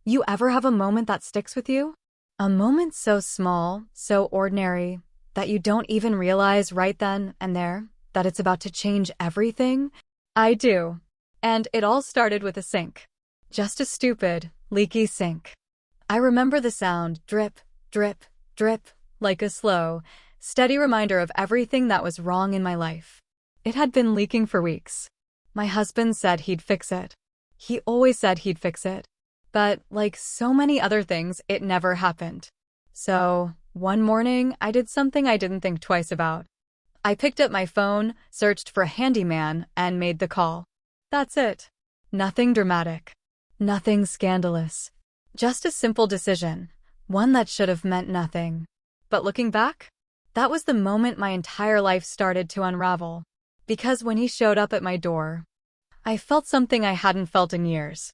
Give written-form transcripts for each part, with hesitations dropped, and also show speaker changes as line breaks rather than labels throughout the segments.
You ever have a moment that sticks with you? A moment so small, so ordinary, that you don't even realize right then and there that it's about to change everything? I do. And it all started with a sink. Just a stupid, leaky sink. I remember the sound, drip, drip, drip, like a slow, steady reminder of everything that was wrong in my life. It had been leaking for weeks. My husband said he'd fix it. He always said he'd fix it. But, like so many other things, it never happened. So, one morning, I did something I didn't think twice about. I picked up my phone, searched for a handyman, and made the call. That's it. Nothing dramatic. Nothing scandalous. Just a simple decision. One that should have meant nothing. But looking back, that was the moment my entire life started to unravel. Because when he showed up at my door, I felt something I hadn't felt in years.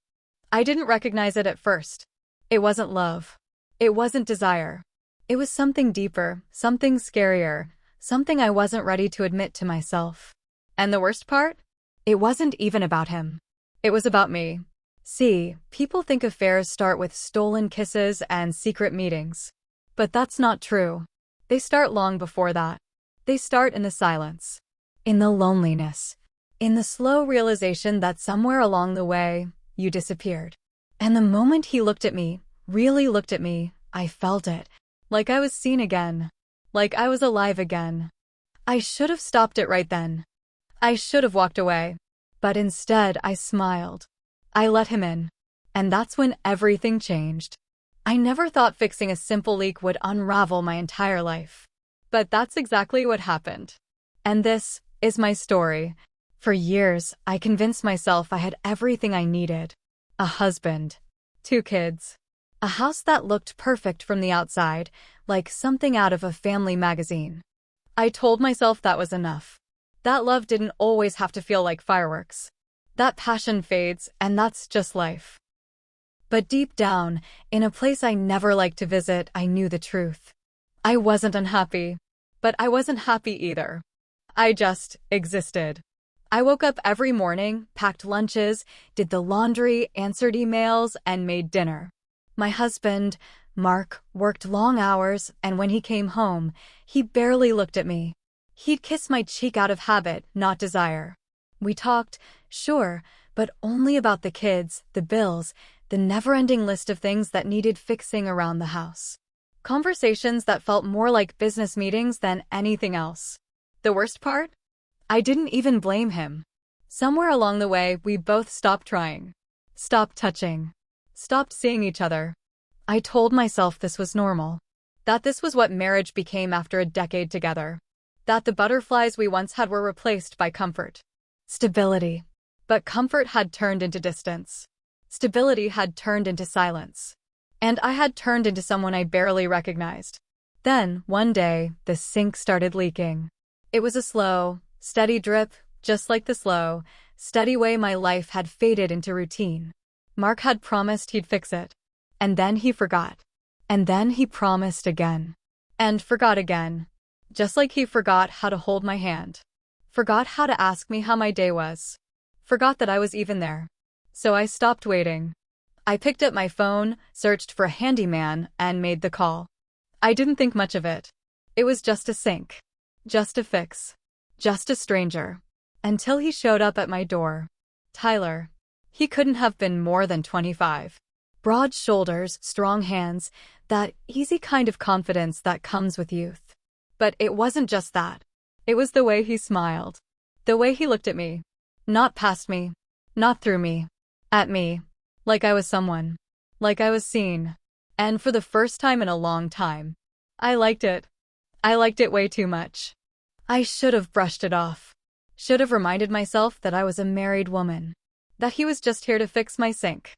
I didn't recognize it at first. It wasn't love. It wasn't desire. It was something deeper, something scarier, something I wasn't ready to admit to myself. And the worst part? It wasn't even about him. It was about me. See, people think affairs start with stolen kisses and secret meetings. But that's not true. They start long before that. They start in the silence, in the loneliness, in the slow realization that somewhere along the way, you disappeared. And the moment he looked at me, really looked at me, I felt it. Like I was seen again. Like I was alive again. I should have stopped it right then. I should have walked away. But instead, I smiled. I let him in. And that's when everything changed. I never thought fixing a simple leak would unravel my entire life. But that's exactly what happened. And this is my story. For years, I convinced myself I had everything I needed. A husband, 2 kids, a house that looked perfect from the outside, like something out of a family magazine. I told myself that was enough. That love didn't always have to feel like fireworks. That passion fades, and that's just life. But deep down, in a place I never liked to visit, I knew the truth. I wasn't unhappy, but I wasn't happy either. I just existed. I woke up every morning, packed lunches, did the laundry, answered emails, and made dinner. My husband, Mark, worked long hours, and when he came home, he barely looked at me. He'd kiss my cheek out of habit, not desire. We talked, sure, but only about the kids, the bills, the never-ending list of things that needed fixing around the house. Conversations that felt more like business meetings than anything else. The worst part? I didn't even blame him. Somewhere along the way, we both stopped trying. Stopped touching. Stopped seeing each other. I told myself this was normal. That this was what marriage became after a decade together. That the butterflies we once had were replaced by comfort. Stability. But comfort had turned into distance. Stability had turned into silence. And I had turned into someone I barely recognized. Then, one day, the sink started leaking. It was a slow, steady drip, just like the slow, steady way my life had faded into routine. Mark had promised he'd fix it. And then he forgot. And then he promised again. And forgot again. Just like he forgot how to hold my hand. Forgot how to ask me how my day was. Forgot that I was even there. So I stopped waiting. I picked up my phone, searched for a handyman, and made the call. I didn't think much of it. It was just a sink. Just a fix. Just a stranger. Until he showed up at my door. Tyler. He couldn't have been more than 25. Broad shoulders, strong hands, that easy kind of confidence that comes with youth. But it wasn't just that. It was the way he smiled. The way he looked at me. Not past me. Not through me. At me. Like I was someone. Like I was seen. And for the first time in a long time, I liked it. I liked it way too much. I should have brushed it off. Should have reminded myself that I was a married woman. That he was just here to fix my sink.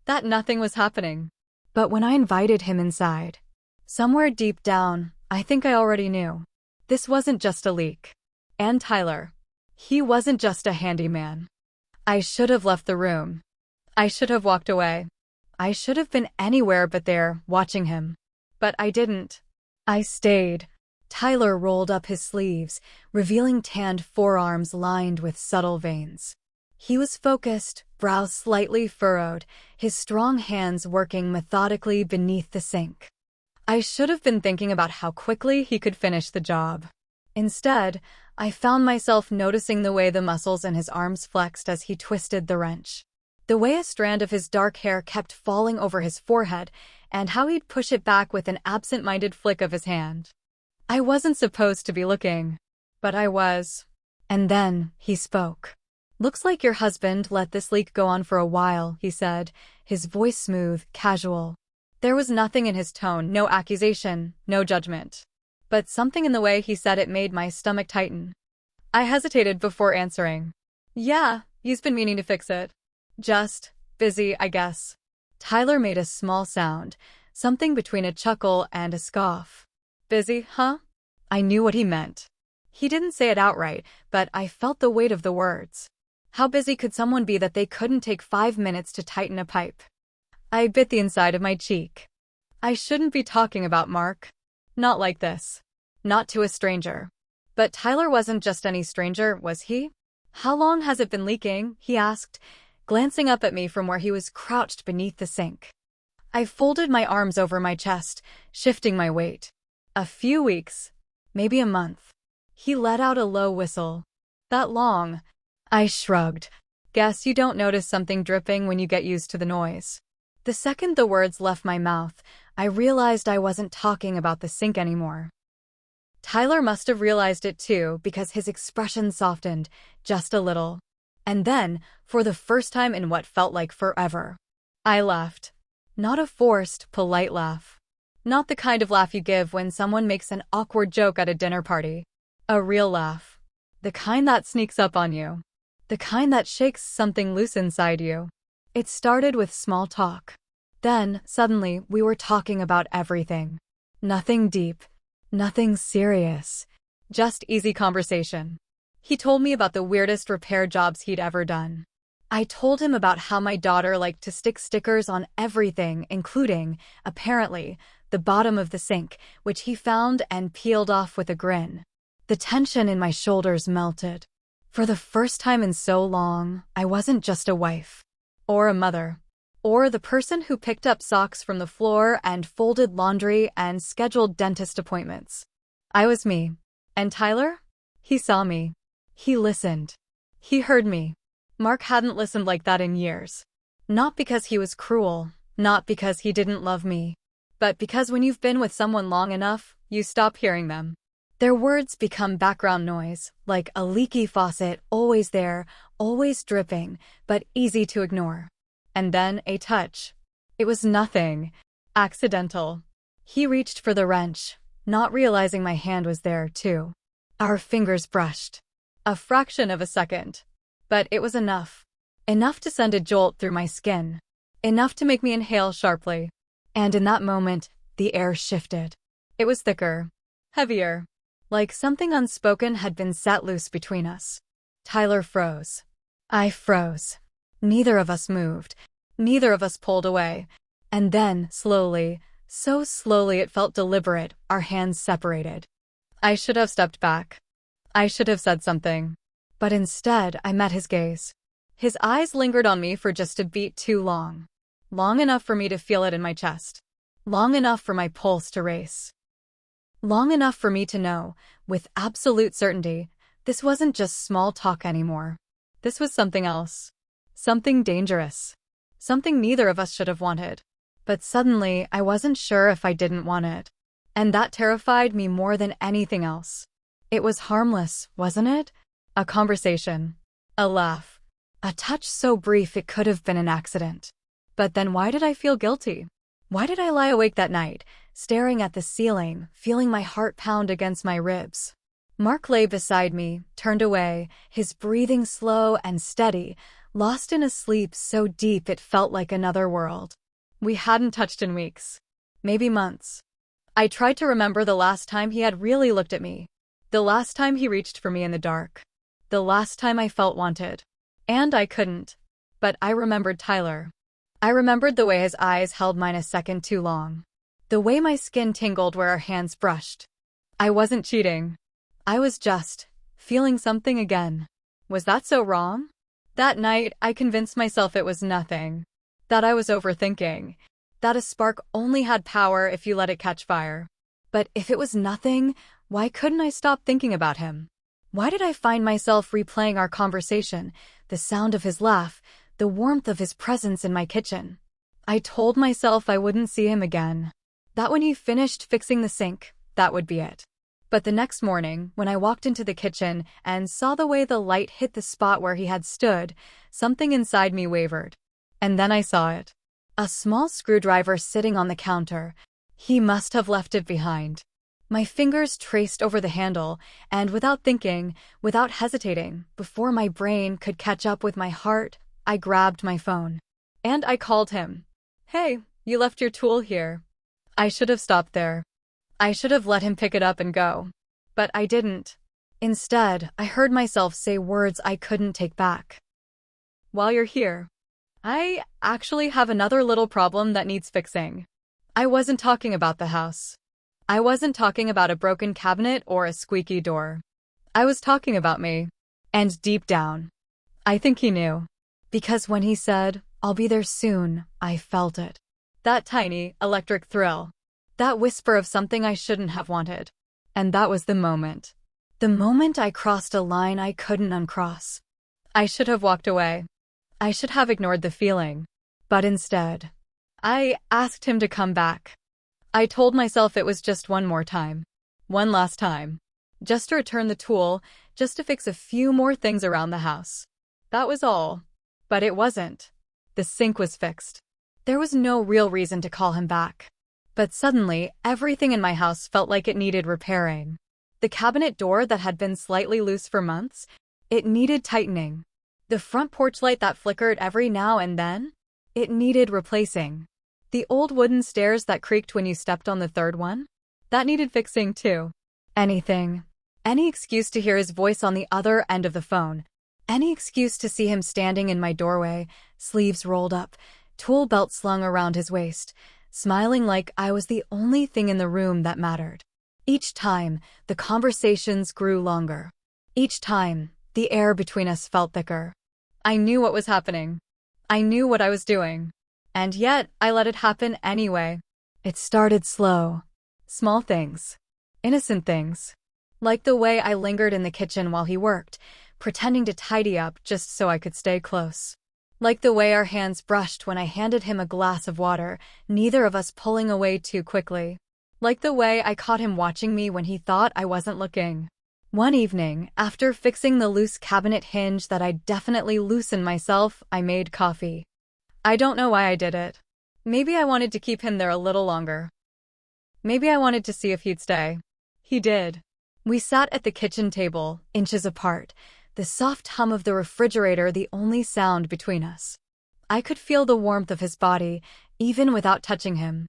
That nothing was happening. But when I invited him inside, somewhere deep down, I think I already knew. This wasn't just a leak. And Tyler. He wasn't just a handyman. I should have left the room. I should have walked away. I should have been anywhere but there, watching him. But I didn't. I stayed. Tyler rolled up his sleeves, revealing tanned forearms lined with subtle veins. He was focused, brows slightly furrowed, his strong hands working methodically beneath the sink. I should have been thinking about how quickly he could finish the job. Instead, I found myself noticing the way the muscles in his arms flexed as he twisted the wrench. The way a strand of his dark hair kept falling over his forehead, and how he'd push it back with an absent-minded flick of his hand. I wasn't supposed to be looking, but I was. And then he spoke. "Looks like your husband let this leak go on for a while," he said, his voice smooth, casual. There was nothing in his tone, no accusation, no judgment. But something in the way he said it made my stomach tighten. I hesitated before answering. "Yeah, he's been meaning to fix it. Just busy, I guess." Tyler made a small sound, something between a chuckle and a scoff. "Busy, huh?" I knew what he meant. He didn't say it outright, but I felt the weight of the words. How busy could someone be that they couldn't take 5 minutes to tighten a pipe? I bit the inside of my cheek. I shouldn't be talking about Mark. Not like this. Not to a stranger. But Tyler wasn't just any stranger, was he? "How long has it been leaking?" he asked, glancing up at me from where he was crouched beneath the sink. I folded my arms over my chest, shifting my weight. "A few weeks. Maybe a month." He let out a low whistle. "That long?" I shrugged. "Guess you don't notice something dripping when you get used to the noise." The second the words left my mouth, I realized I wasn't talking about the sink anymore. Tyler must have realized it too, because his expression softened, just a little. And then, for the first time in what felt like forever, I laughed. Not a forced, polite laugh. Not the kind of laugh you give when someone makes an awkward joke at a dinner party. A real laugh. The kind that sneaks up on you. The kind that shakes something loose inside you. It started with small talk. Then, suddenly, we were talking about everything. Nothing deep. Nothing serious. Just easy conversation. He told me about the weirdest repair jobs he'd ever done. I told him about how my daughter liked to stick stickers on everything, including, apparently, the bottom of the sink, which he found and peeled off with a grin. The tension in my shoulders melted. For the first time in so long, I wasn't just a wife. Or a mother. Or the person who picked up socks from the floor and folded laundry and scheduled dentist appointments. I was me. And Tyler? He saw me. He listened. He heard me. Mark hadn't listened like that in years. Not because he was cruel, not because he didn't love me, but because when you've been with someone long enough, you stop hearing them. Their words become background noise, like a leaky faucet, always there, always dripping, but easy to ignore. And then a touch. It was nothing. Accidental. He reached for the wrench, not realizing my hand was there, too. Our fingers brushed. A fraction of a second. But it was enough. Enough to send a jolt through my skin. Enough to make me inhale sharply. And in that moment, the air shifted. It was thicker. Heavier. Like something unspoken had been set loose between us. Tyler froze. I froze. Neither of us moved. Neither of us pulled away. And then, slowly, so slowly it felt deliberate, our hands separated. I should have stepped back. I should have said something. But instead, I met his gaze. His eyes lingered on me for just a beat too long. Long enough for me to feel it in my chest. Long enough for my pulse to race. Long enough for me to know, with absolute certainty, this wasn't just small talk anymore. This was something else. Something dangerous. Something neither of us should have wanted. But suddenly, I wasn't sure if I didn't want it. And that terrified me more than anything else. It was harmless, wasn't it? A conversation. A laugh. A touch so brief it could have been an accident. But then why did I feel guilty? Why did I lie awake that night, staring at the ceiling, feeling my heart pound against my ribs? Mark lay beside me, turned away, his breathing slow and steady, lost in a sleep so deep it felt like another world. We hadn't touched in weeks. Maybe months. I tried to remember the last time he had really looked at me. The last time he reached for me in the dark. The last time I felt wanted. And I couldn't. But I remembered Tyler. I remembered the way his eyes held mine a second too long. The way my skin tingled where our hands brushed. I wasn't cheating. I was just feeling something again. Was that so wrong? That night, I convinced myself it was nothing, that I was overthinking, that a spark only had power if you let it catch fire. But if it was nothing, why couldn't I stop thinking about him? Why did I find myself replaying our conversation, the sound of his laugh, the warmth of his presence in my kitchen? I told myself I wouldn't see him again, that when he finished fixing the sink, that would be it. But the next morning, when I walked into the kitchen and saw the way the light hit the spot where he had stood, something inside me wavered. And then I saw it. A small screwdriver sitting on the counter. He must have left it behind. My fingers traced over the handle, and without thinking, without hesitating, before my brain could catch up with my heart, I grabbed my phone. And I called him. "Hey, you left your tool here." I should have stopped there. I should have let him pick it up and go. But I didn't. Instead, I heard myself say words I couldn't take back. "While you're here, I actually have another little problem that needs fixing." I wasn't talking about the house. I wasn't talking about a broken cabinet or a squeaky door. I was talking about me. And deep down, I think he knew. Because when he said, "I'll be there soon," I felt it. That tiny, electric thrill. That whisper of something I shouldn't have wanted. And that was the moment. The moment I crossed a line I couldn't uncross. I should have walked away. I should have ignored the feeling. But instead, I asked him to come back. I told myself it was just one more time. One last time. Just to return the tool, just to fix a few more things around the house. That was all. But it wasn't. The sink was fixed. There was no real reason to call him back. But suddenly, everything in my house felt like it needed repairing. The cabinet door that had been slightly loose for months, it needed tightening. The front porch light that flickered every now and then, it needed replacing. The old wooden stairs that creaked when you stepped on the third one, that needed fixing too. Anything. Any excuse to hear his voice on the other end of the phone. Any excuse to see him standing in my doorway, sleeves rolled up, tool belt slung around his waist, smiling like I was the only thing in the room that mattered. Each time, the conversations grew longer. Each time, the air between us felt thicker. I knew what was happening. I knew what I was doing. And yet, I let it happen anyway. It started slow. Small things. Innocent things. Like the way I lingered in the kitchen while he worked, pretending to tidy up just so I could stay close. Like the way our hands brushed when I handed him a glass of water, neither of us pulling away too quickly. Like the way I caught him watching me when he thought I wasn't looking. One evening, after fixing the loose cabinet hinge that I'd definitely loosened myself, I made coffee. I don't know why I did it. Maybe I wanted to keep him there a little longer. Maybe I wanted to see if he'd stay. He did. We sat at the kitchen table, inches apart, the soft hum of the refrigerator the only sound between us. I could feel the warmth of his body, even without touching him.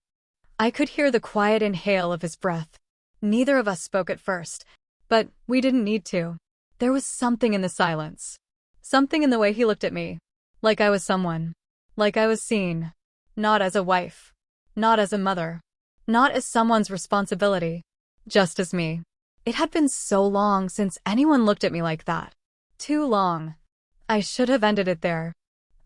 I could hear the quiet inhale of his breath. Neither of us spoke at first, but we didn't need to. There was something in the silence. Something in the way he looked at me. Like I was someone. Like I was seen. Not as a wife. Not as a mother. Not as someone's responsibility. Just as me. It had been so long since anyone looked at me like that. Too long. I should have ended it there.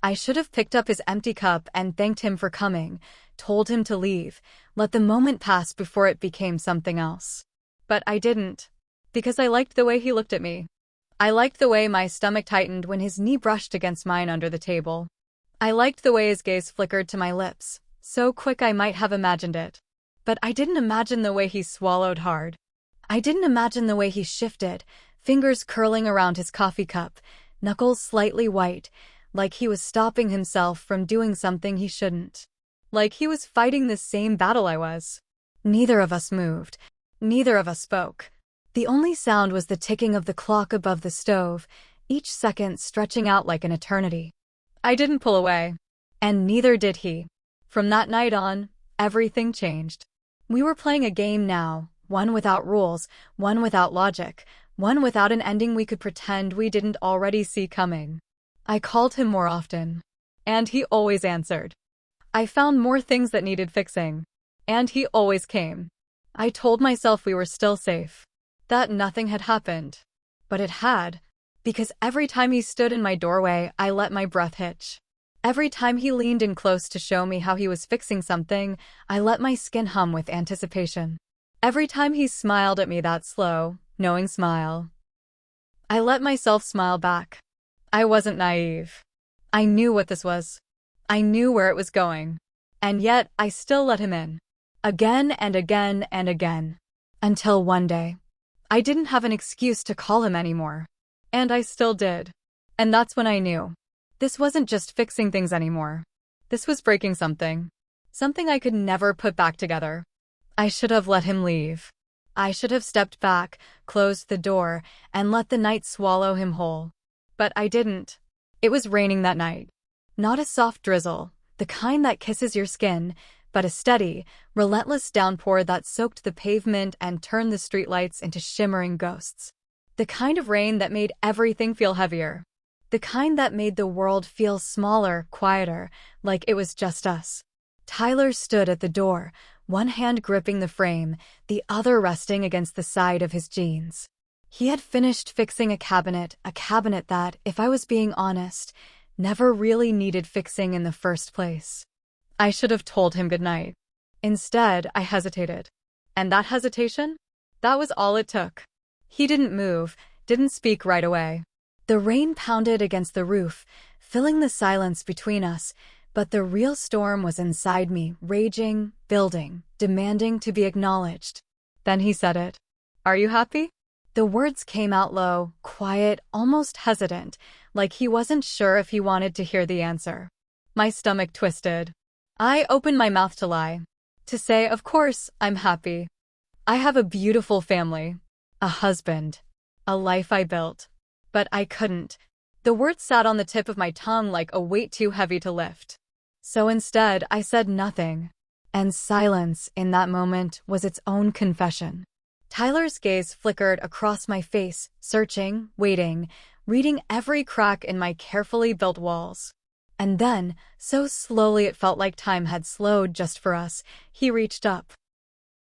I should have picked up his empty cup and thanked him for coming, told him to leave, let the moment pass before it became something else. But I didn't. Because I liked the way he looked at me. I liked the way my stomach tightened when his knee brushed against mine under the table. I liked the way his gaze flickered to my lips, so quick I might have imagined it. But I didn't imagine the way he swallowed hard. I didn't imagine the way he shifted, fingers curling around his coffee cup, knuckles slightly white, like he was stopping himself from doing something he shouldn't. Like he was fighting the same battle I was. Neither of us moved. Neither of us spoke. The only sound was the ticking of the clock above the stove, each second stretching out like an eternity. I didn't pull away. And neither did he. From that night on, everything changed. We were playing a game now, one without rules, one without logic, one without an ending we could pretend we didn't already see coming. I called him more often. And he always answered. I found more things that needed fixing. And he always came. I told myself we were still safe. That nothing had happened. But it had. Because every time he stood in my doorway, I let my breath hitch. Every time he leaned in close to show me how he was fixing something, I let my skin hum with anticipation. Every time he smiled at me that slow, knowing smile, I let myself smile back. I wasn't naive. I knew what this was. I knew where it was going. And yet, I still let him in. Again and again and again. Until one day, I didn't have an excuse to call him anymore. And I still did. And that's when I knew. This wasn't just fixing things anymore. This was breaking something. Something I could never put back together. I should have let him leave. I should have stepped back, closed the door, and let the night swallow him whole. But I didn't. It was raining that night. Not a soft drizzle, the kind that kisses your skin, but a steady, relentless downpour that soaked the pavement and turned the streetlights into shimmering ghosts. The kind of rain that made everything feel heavier. The kind that made the world feel smaller, quieter, like it was just us. Tyler stood at the door, one hand gripping the frame, the other resting against the side of his jeans. He had finished fixing a cabinet that, if I was being honest, never really needed fixing in the first place. I should have told him goodnight. Instead, I hesitated. And that hesitation? That was all it took. He didn't move, didn't speak right away. The rain pounded against the roof, filling the silence between us, but the real storm was inside me, raging, building, demanding to be acknowledged. Then he said it. "Are you happy?" The words came out low, quiet, almost hesitant, like he wasn't sure if he wanted to hear the answer. My stomach twisted. I opened my mouth to lie. To say, of course, I'm happy. I have a beautiful family. A husband. A life I built. But I couldn't. The words sat on the tip of my tongue like a weight too heavy to lift. So instead, I said nothing. And silence, in that moment, was its own confession. Tyler's gaze flickered across my face, searching, waiting, reading every crack in my carefully built walls. And then, so slowly it felt like time had slowed just for us, he reached up.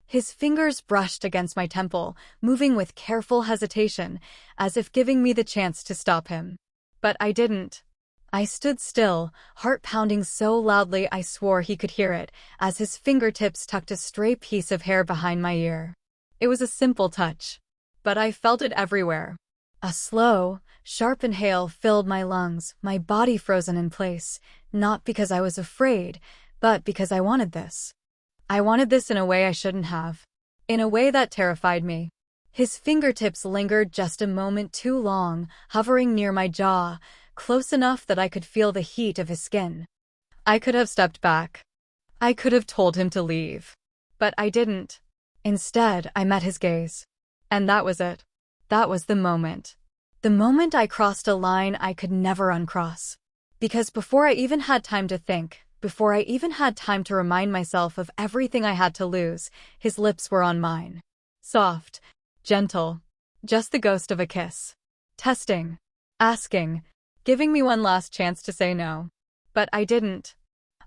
His fingers brushed against my temple, moving with careful hesitation, as if giving me the chance to stop him. But I didn't. I stood still, heart pounding so loudly I swore he could hear it, as his fingertips tucked a stray piece of hair behind my ear. It was a simple touch, but I felt it everywhere. A slow, sharp inhale filled my lungs, my body frozen in place, not because I was afraid, but because I wanted this. I wanted this in a way I shouldn't have. In a way that terrified me. His fingertips lingered just a moment too long, hovering near my jaw, close enough that I could feel the heat of his skin. I could have stepped back. I could have told him to leave. But I didn't. Instead, I met his gaze. And that was it. That was the moment. The moment I crossed a line I could never uncross. Because before I even had time to think, before I even had time to remind myself of everything I had to lose, his lips were on mine. Soft, gentle, just the ghost of a kiss. Testing, asking, giving me one last chance to say no. But I didn't.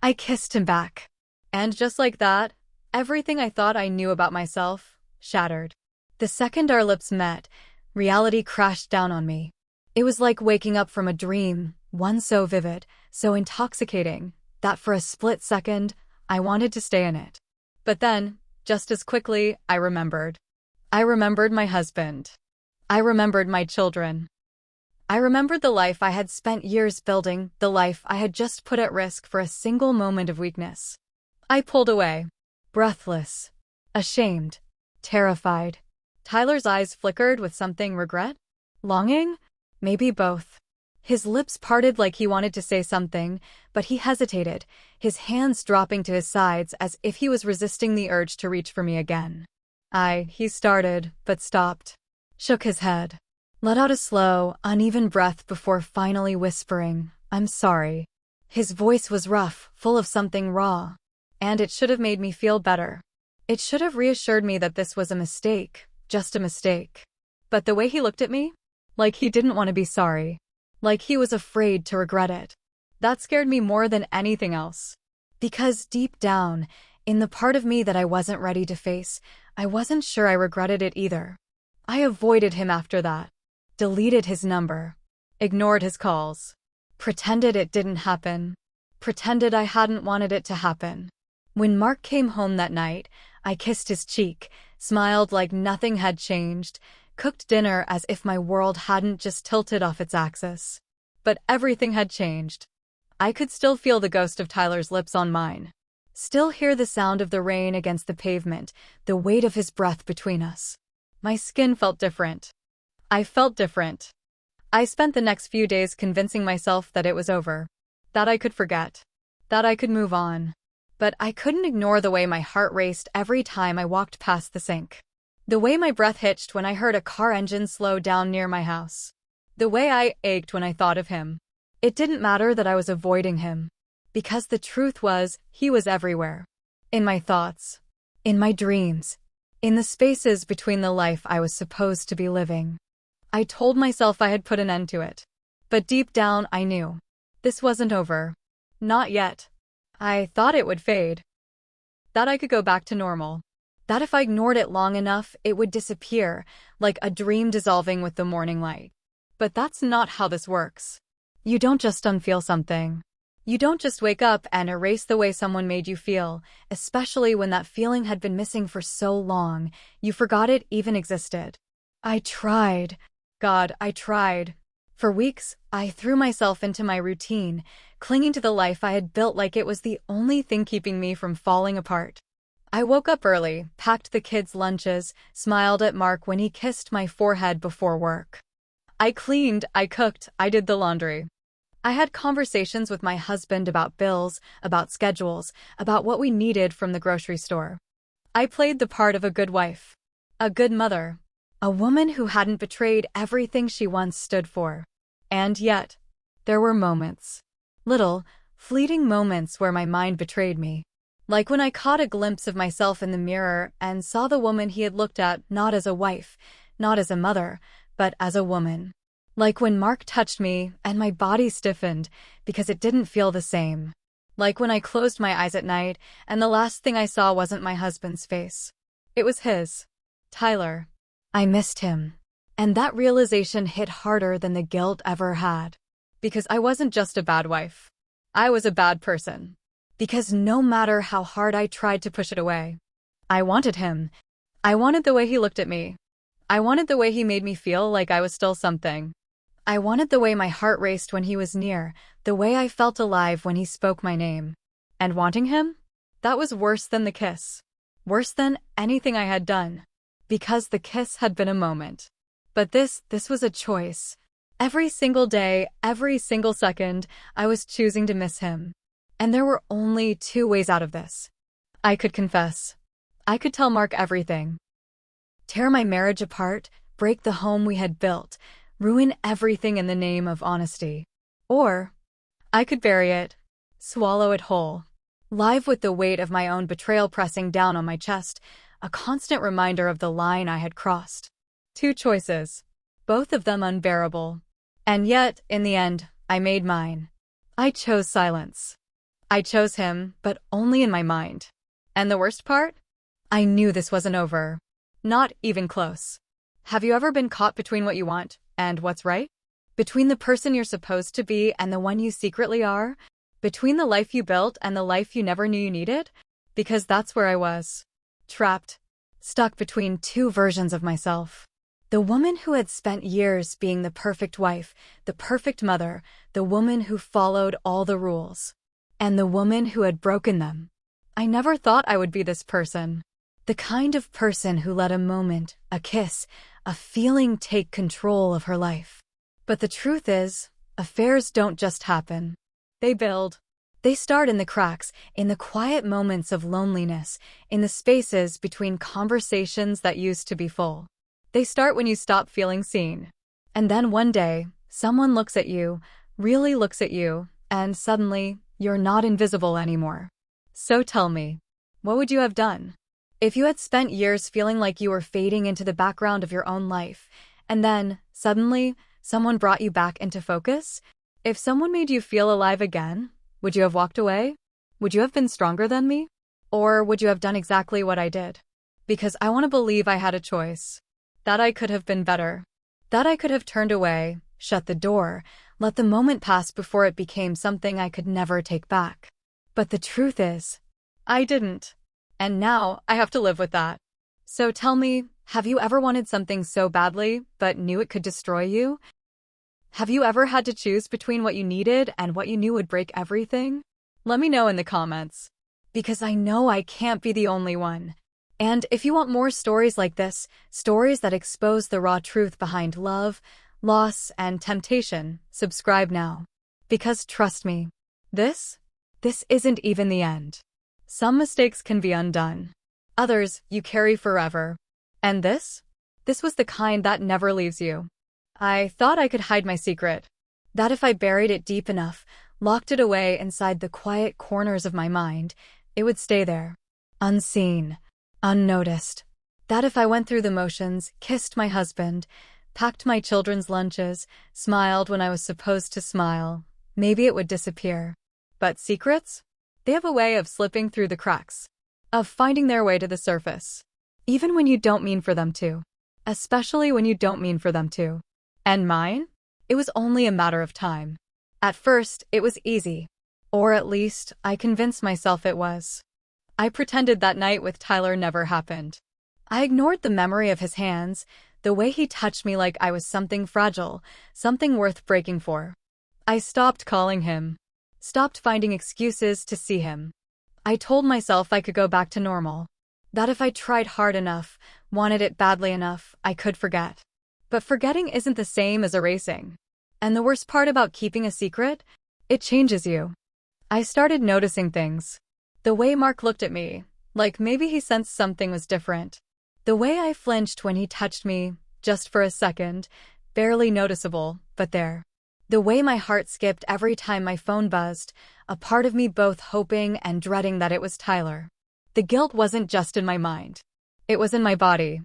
I kissed him back. And just like that, everything I thought I knew about myself shattered. The second our lips met, reality crashed down on me. It was like waking up from a dream, one so vivid, so intoxicating, that for a split second, I wanted to stay in it. But then, just as quickly, I remembered. I remembered my husband. I remembered my children. I remembered the life I had spent years building, the life I had just put at risk for a single moment of weakness. I pulled away, breathless, ashamed, terrified. Tyler's eyes flickered with something: regret? Longing? Maybe both. His lips parted like he wanted to say something, but he hesitated, his hands dropping to his sides as if he was resisting the urge to reach for me again. He started, but stopped. Shook his head. Let out a slow, uneven breath before finally whispering, "I'm sorry." His voice was rough, full of something raw. And it should have made me feel better. It should have reassured me that this was a mistake, just a mistake. But the way he looked at me? Like he didn't want to be sorry. Like he was afraid to regret it. That scared me more than anything else. Because deep down, in the part of me that I wasn't ready to face, I wasn't sure I regretted it either. I avoided him after that. deleted his number, ignored his calls, pretended it didn't happen, pretended I hadn't wanted it to happen. When Mark came home that night, I kissed his cheek, smiled like nothing had changed, cooked dinner as if my world hadn't just tilted off its axis. But everything had changed. I could still feel the ghost of Tyler's lips on mine. Still hear the sound of the rain against the pavement, the weight of his breath between us. My skin felt different. I felt different. I spent the next few days convincing myself that it was over, that I could forget, that I could move on. But I couldn't ignore the way my heart raced every time I walked past the sink. The way my breath hitched when I heard a car engine slow down near my house. The way I ached when I thought of him. It didn't matter that I was avoiding him. Because the truth was, he was everywhere. In my thoughts. In my dreams. In the spaces between the life I was supposed to be living. I told myself I had put an end to it. But deep down, I knew. This wasn't over. Not yet. I thought it would fade. That I could go back to normal. That if I ignored it long enough, it would disappear, like a dream dissolving with the morning light. But that's not how this works. You don't just unfeel something. You don't just wake up and erase the way someone made you feel, especially when that feeling had been missing for so long, you forgot it even existed. I tried. God, I tried. For weeks, I threw myself into my routine, clinging to the life I had built like it was the only thing keeping me from falling apart. I woke up early, packed the kids' lunches, smiled at Mark when he kissed my forehead before work. I cleaned, I cooked, I did the laundry. I had conversations with my husband about bills, about schedules, about what we needed from the grocery store. I played the part of a good wife, a good mother, a woman who hadn't betrayed everything she once stood for. And yet, there were moments. Little, fleeting moments where my mind betrayed me. Like when I caught a glimpse of myself in the mirror and saw the woman he had looked at not as a wife, not as a mother, but as a woman. Like when Mark touched me and my body stiffened because it didn't feel the same. Like when I closed my eyes at night and the last thing I saw wasn't my husband's face. It was his. Tyler. I missed him. And that realization hit harder than the guilt ever had. Because I wasn't just a bad wife. I was a bad person. Because no matter how hard I tried to push it away, I wanted him. I wanted the way he looked at me. I wanted the way he made me feel like I was still something. I wanted the way my heart raced when he was near, the way I felt alive when he spoke my name. And wanting him? That was worse than the kiss. Worse than anything I had done. Because the kiss had been a moment. But this was a choice. Every single day, every single second, I was choosing to miss him. And there were only two ways out of this. I could confess. I could tell Mark everything. Tear my marriage apart, break the home we had built, ruin everything in the name of honesty. Or I could bury it, swallow it whole, live with the weight of my own betrayal pressing down on my chest, a constant reminder of the line I had crossed. Two choices, both of them unbearable. And yet, in the end, I made mine. I chose silence. I chose him, but only in my mind. And the worst part? I knew this wasn't over. Not even close. Have you ever been caught between what you want and what's right? Between the person you're supposed to be and the one you secretly are? Between the life you built and the life you never knew you needed? Because that's where I was. Trapped. Stuck between two versions of myself. The woman who had spent years being the perfect wife, the perfect mother, the woman who followed all the rules. And the woman who had broken them. I never thought I would be this person. The kind of person who let a moment, a kiss, a feeling take control of her life. But the truth is, affairs don't just happen. They build. They start in the cracks, in the quiet moments of loneliness, in the spaces between conversations that used to be full. They start when you stop feeling seen. And then one day, someone looks at you, really looks at you, and suddenly, you're not invisible anymore. So tell me, what would you have done? If you had spent years feeling like you were fading into the background of your own life, and then, suddenly, someone brought you back into focus? If someone made you feel alive again, would you have walked away? Would you have been stronger than me? Or would you have done exactly what I did? Because I want to believe I had a choice. That I could have been better. That I could have turned away, shut the door, let the moment pass before it became something I could never take back. But the truth is, I didn't. And now I have to live with that. So tell me, have you ever wanted something so badly, but knew it could destroy you? Have you ever had to choose between what you needed and what you knew would break everything? Let me know in the comments. Because I know I can't be the only one. And if you want more stories like this, stories that expose the raw truth behind love, loss, and temptation, subscribe now. Because trust me, this isn't even the end. Some mistakes can be undone. Others you carry forever. And this was the kind that never leaves you. I thought I could hide my secret. That if I buried it deep enough, locked it away inside the quiet corners of my mind, it would stay there, unseen, unnoticed. That if I went through the motions, kissed my husband, packed my children's lunches, smiled when I was supposed to smile, maybe it would disappear. But secrets? They have a way of slipping through the cracks, of finding their way to the surface, even when you don't mean for them to. Especially when you don't mean for them to. And mine? It was only a matter of time. At first, it was easy. Or at least, I convinced myself it was. I pretended that night with Tyler never happened. I ignored the memory of his hands, the way he touched me like I was something fragile, something worth breaking for. I stopped calling him. Stopped finding excuses to see him. I told myself I could go back to normal. That if I tried hard enough, wanted it badly enough, I could forget. But forgetting isn't the same as erasing. And the worst part about keeping a secret? It changes you. I started noticing things. The way Mark looked at me, like maybe he sensed something was different. The way I flinched when he touched me, just for a second, barely noticeable, but there. The way my heart skipped every time my phone buzzed, a part of me both hoping and dreading that it was Tyler. The guilt wasn't just in my mind. It was in my body.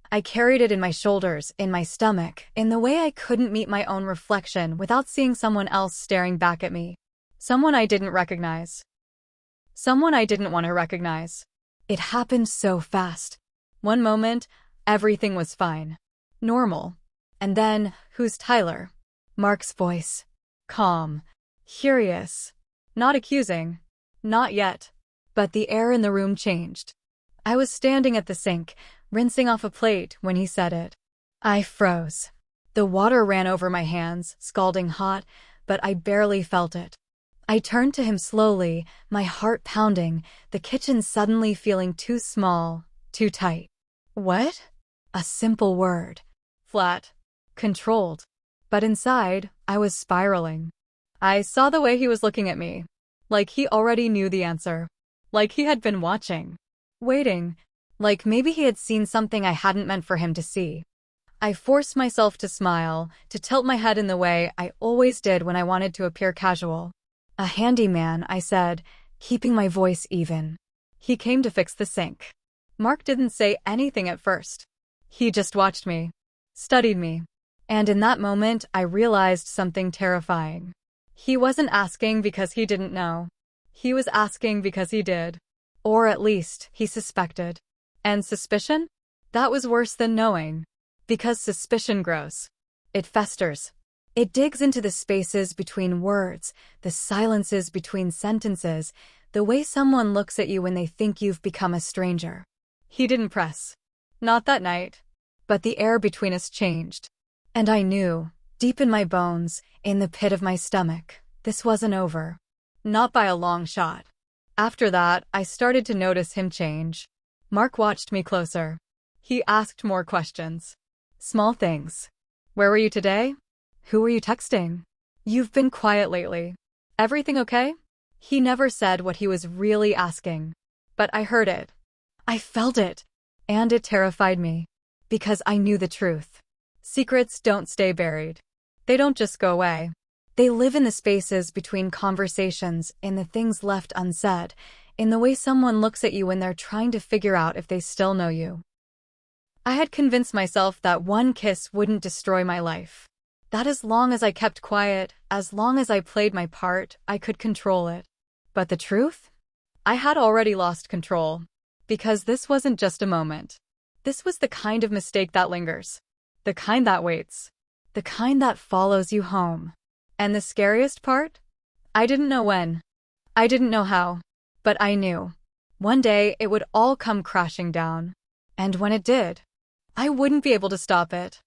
I carried it in my shoulders, in my stomach, in the way I couldn't meet my own reflection without seeing someone else staring back at me. Someone I didn't recognize. Someone I didn't want to recognize. It happened so fast. One moment, everything was fine. Normal. And then, who's Tyler? Mark's voice. Calm. Curious. Not accusing. Not yet. But the air in the room changed. I was standing at the sink, rinsing off a plate when he said it. I froze. The water ran over my hands, scalding hot, but I barely felt it. I turned to him slowly, my heart pounding, the kitchen suddenly feeling too small, too tight. What? A simple word. Flat. Controlled. But inside, I was spiraling. I saw the way he was looking at me. Like he already knew the answer. Like he had been watching. Waiting. Like maybe he had seen something I hadn't meant for him to see. I forced myself to smile, to tilt my head in the way I always did when I wanted to appear casual. A handyman, I said, keeping my voice even. He came to fix the sink. Mark didn't say anything at first. He just watched me. Studied me. And in that moment, I realized something terrifying. He wasn't asking because he didn't know. He was asking because he did. Or at least, he suspected. And suspicion? That was worse than knowing. Because suspicion grows. It festers. It digs into the spaces between words, the silences between sentences, the way someone looks at you when they think you've become a stranger. He didn't press. Not that night. But the air between us changed. And I knew, deep in my bones, in the pit of my stomach, this wasn't over. Not by a long shot. After that, I started to notice him change. Mark watched me closer. He asked more questions. Small things. Where were you today? Who were you texting? You've been quiet lately. Everything okay? He never said what he was really asking. But I heard it. I felt it. And it terrified me. Because I knew the truth. Secrets don't stay buried. They don't just go away. They live in the spaces between conversations, in the things left unsaid, in the way someone looks at you when they're trying to figure out if they still know you. I had convinced myself that one kiss wouldn't destroy my life. That as long as I kept quiet, as long as I played my part, I could control it. But the truth? I had already lost control. Because this wasn't just a moment. This was the kind of mistake that lingers. The kind that waits. the kind that follows you home. And the scariest part? I didn't know when. I didn't know how. But I knew. One day it would all come crashing down. And when it did, I wouldn't be able to stop it.